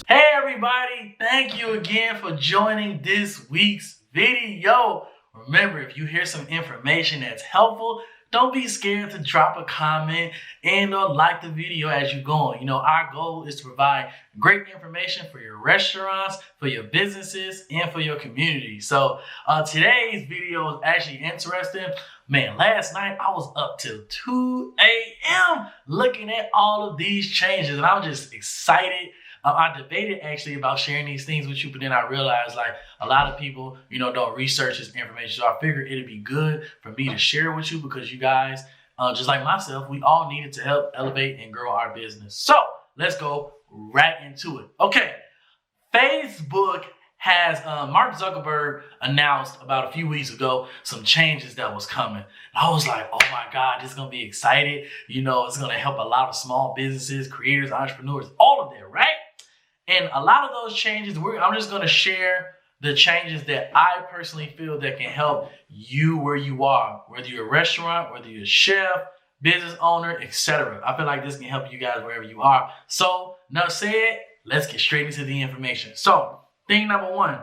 Hey everybody, thank you again for joining this week's video. Remember, if you hear some information that's helpful, don't be scared to drop a comment and or like the video as you go on. Our goal is to provide great information for your restaurants, for your businesses, and for your community. So today's video is actually interesting. Man, last night I was up till 2 a.m. looking at all of these changes, and I was just excited. I debated actually about sharing these things with you, but then I realized like a lot of people, don't research this information. So I figured it'd be good for me to share with you because you guys, just like myself, we all needed to help elevate and grow our business. So let's go right into it. Okay, Facebook has Mark Zuckerberg announced about a few weeks ago some changes that was coming. And I was like, oh my God, this is going to be excited. It's going to help a lot of small businesses, creators, entrepreneurs, all of that, right? And a lot of those changes, I'm just going to share the changes that I personally feel that can help you where you are, whether you're a restaurant, whether you're a chef, business owner, etc. I feel like this can help you guys wherever you are. So, enough said, let's get straight into the information. So, thing number one,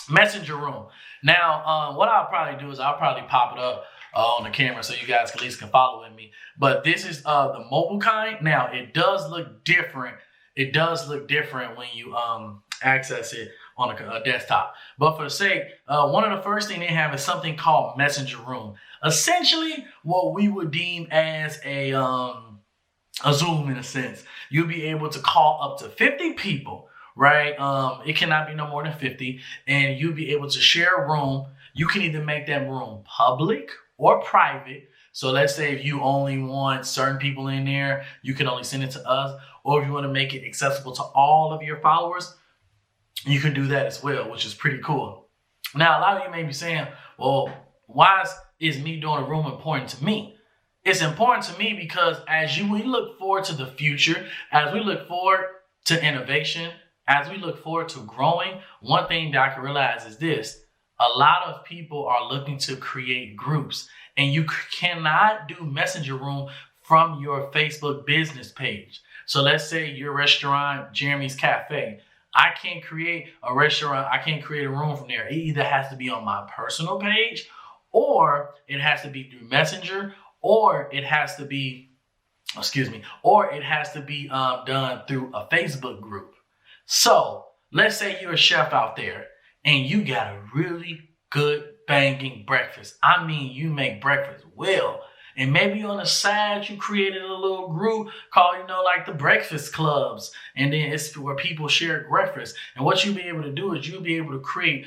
messenger room. Now, what I'll probably do is I'll probably pop it up on the camera so you guys at least can follow with me. But this is the mobile kind. Now, it does look different. It does look different when you access it on a desktop. But for the sake, one of the first things they have is something called messenger room. Essentially, what we would deem as a Zoom in a sense. You'll be able to call up to 50 people, right? It cannot be no more than 50, and you'll be able to share a room. You can either make that room public or private. So let's say if you only want certain people in there, you can only send it to us. Or if you want to make it accessible to all of your followers, you can do that as well, which is pretty cool. Now, a lot of you may be saying, well, why is me doing a room important to me? It's important to me because we look forward to the future, as we look forward to innovation, as we look forward to growing, one thing that I can realize is this. A lot of people are looking to create groups, and you cannot do messenger room from your Facebook business page. So let's say your restaurant, Jeremy's Cafe. I can't create a restaurant. I can't create a room from there. It either has to be on my personal page, or it has to be through Messenger, or it has to be, done through a Facebook group. So let's say you're a chef out there and you got a really good banging breakfast. I mean, you make breakfast well. And maybe on the side, you created a little group called, like the breakfast clubs. And then it's where people share breakfast. And what you'll be able to do is you'll be able to create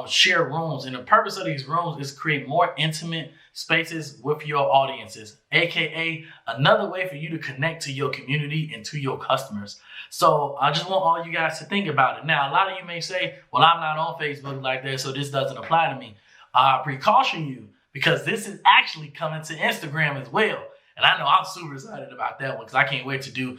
share rooms. And the purpose of these rooms is create more intimate spaces with your audiences, AKA another way for you to connect to your community and to your customers. So I just want all you guys to think about it. Now, a lot of you may say, well, I'm not on Facebook like that, so this doesn't apply to me. I precaution you, because this is actually coming to Instagram as well. And I know I'm super excited about that one because I can't wait to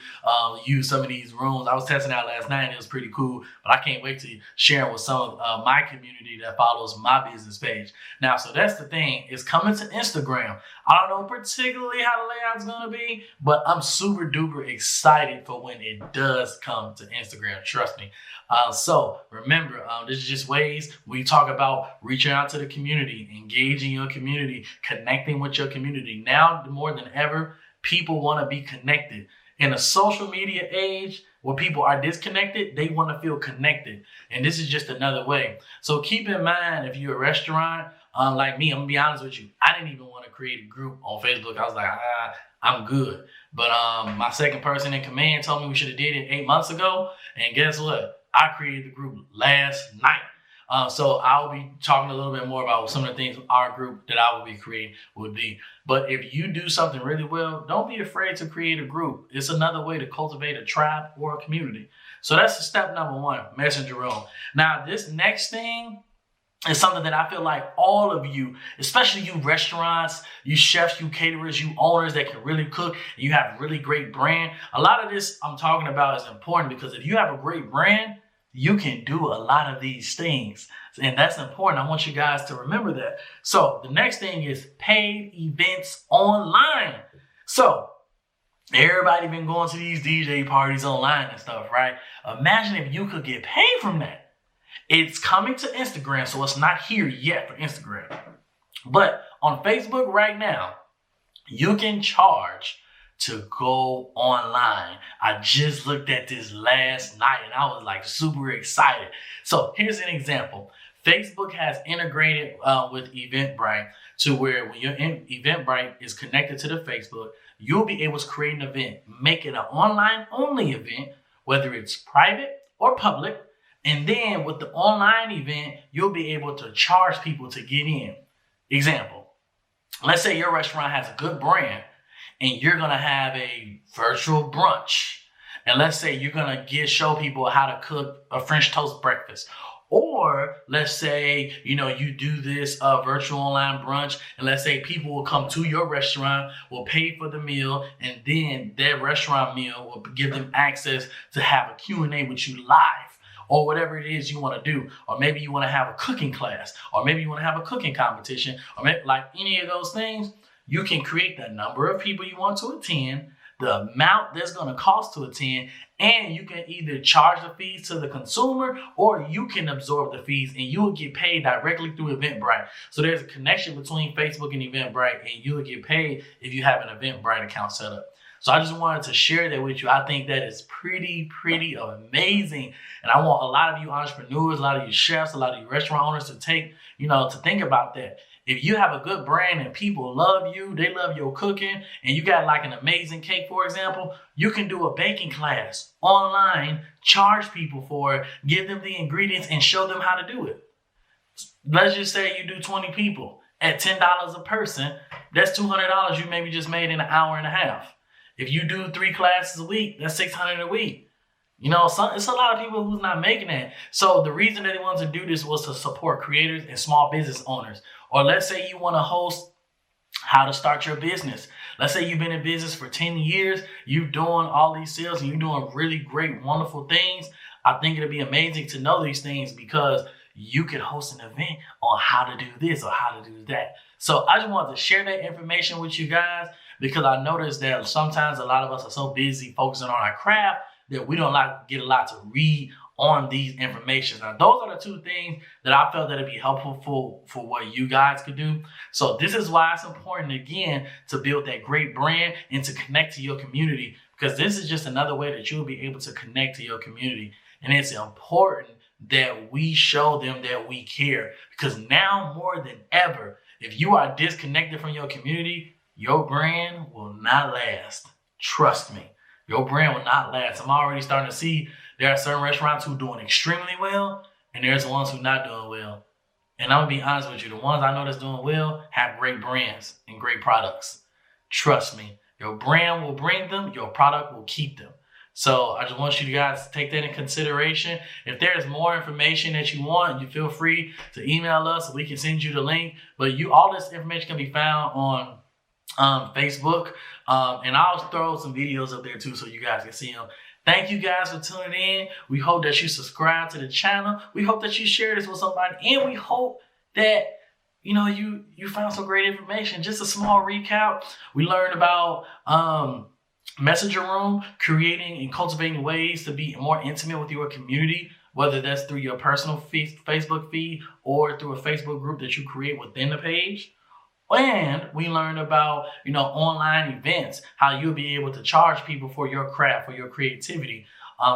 use some of these rooms. I was testing out last night and it was pretty cool, but I can't wait to share it with some of my community that follows my business page. Now, so that's the thing. It's coming to Instagram. I don't know particularly how the layout's going to be, but I'm super duper excited for when it does come to Instagram. Trust me. So remember, this is just ways we talk about reaching out to the community, engaging your community, connecting with your community. Now more than ever, people want to be connected. In a social media age where people are disconnected, they want to feel connected. And this is just another way. So keep in mind, if you're a restaurant, like me, I'm going to be honest with you. I didn't even want to create a group on Facebook. I was like, I'm good. But my second person in command told me we should have did it 8 months ago. And guess what? I created the group last night. So I'll be talking a little bit more about some of the things our group that I will be creating would be. But if you do something really well, don't be afraid to create a group. It's another way to cultivate a tribe or a community. So that's step number one, messenger room. Now, this next thing is something that I feel like all of you, especially you restaurants, you chefs, you caterers, you owners that can really cook, and you have really great brand. A lot of this I'm talking about is important because if you have a great brand, you can do a lot of these things. And that's important. I want you guys to remember that. So the next thing is paid events online. So Everybody been going to these DJ parties online and stuff, right? Imagine if you could get paid from that. It's coming to Instagram, so it's not here yet for Instagram. But on Facebook right now, you can charge to go online. I just looked at this last night and I was like super excited. So here's an example. Facebook has integrated with Eventbrite to where when your Eventbrite is connected to the Facebook, you'll be able to create an event, make it an online only event, whether it's private or public. And then with the online event, you'll be able to charge people to get in. Example, let's say your restaurant has a good brand and you're going to have a virtual brunch. And let's say you're going to show people how to cook a French toast breakfast. Or let's say, you do this virtual online brunch, and let's say people will come to your restaurant, will pay for the meal, and then their restaurant meal will give them access to have a Q&A with you live, or whatever it is you want to do. Or maybe you want to have a cooking class, or maybe you want to have a cooking competition, or maybe like any of those things. You can create the number of people you want to attend, the amount that's going to cost to attend, and you can either charge the fees to the consumer or you can absorb the fees and you will get paid directly through Eventbrite. So there's a connection between Facebook and Eventbrite, and you will get paid if you have an Eventbrite account set up. So I just wanted to share that with you. I think that is pretty amazing. And I want a lot of you entrepreneurs, a lot of you chefs, a lot of you restaurant owners to to think about that. If you have a good brand and people love you, they love your cooking, and you got like an amazing cake, for example, you can do a baking class online, charge people for it, give them the ingredients and show them how to do it. Let's just say you do 20 people at $10 a person. That's $200 you maybe just made in an hour and a half. If you do 3 classes a week, that's $600 a week. It's a lot of people who's not making that. So the reason that they wanted to do this was to support creators and small business owners. Or let's say you want to host how to start your business. Let's say you've been in business for 10 years, you're doing all these sales and you're doing really great, wonderful things. I think it'd be amazing to know these things because you could host an event on how to do this or how to do that. So I just wanted to share that information with you guys because I noticed that sometimes a lot of us are so busy focusing on our craft that we don't get a lot to read on these information. Now, those are the 2 things that I felt that it'd be helpful for what you guys could do. So this is why it's important, again, to build that great brand and to connect to your community, because this is just another way that you'll be able to connect to your community. And it's important that we show them that we care, because now more than ever, if you are disconnected from your community, your brand will not last. Trust me, your brand will not last. I'm already starting to see there are certain restaurants who are doing extremely well, and there's the ones who are not doing well. And I'm going to be honest with you, the ones I know that's doing well have great brands and great products. Trust me, your brand will bring them, your product will keep them. So I just want you guys to take that in consideration. If there's more information that you want, you feel free to email us so we can send you the link. But all this information can be found on Facebook. And I'll throw some videos up there too so you guys can see them. Thank you guys for tuning in. We hope that you subscribe to the channel. We hope that you share this with somebody. And we hope that you found some great information. Just a small recap. We learned about Messenger Room, creating and cultivating ways to be more intimate with your community, whether that's through your personal Facebook feed or through a Facebook group that you create within the page. And we learned about, online events, how you'll be able to charge people for your craft, for your creativity.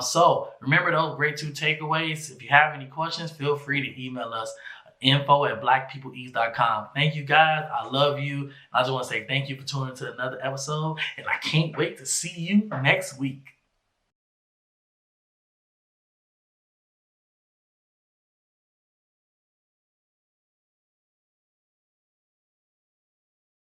So remember those great 2 takeaways. If you have any questions, feel free to email us, info@blackpeopleeats.com. Thank you guys. I love you. I just want to say thank you for tuning in to another episode, and I can't wait to see you next week.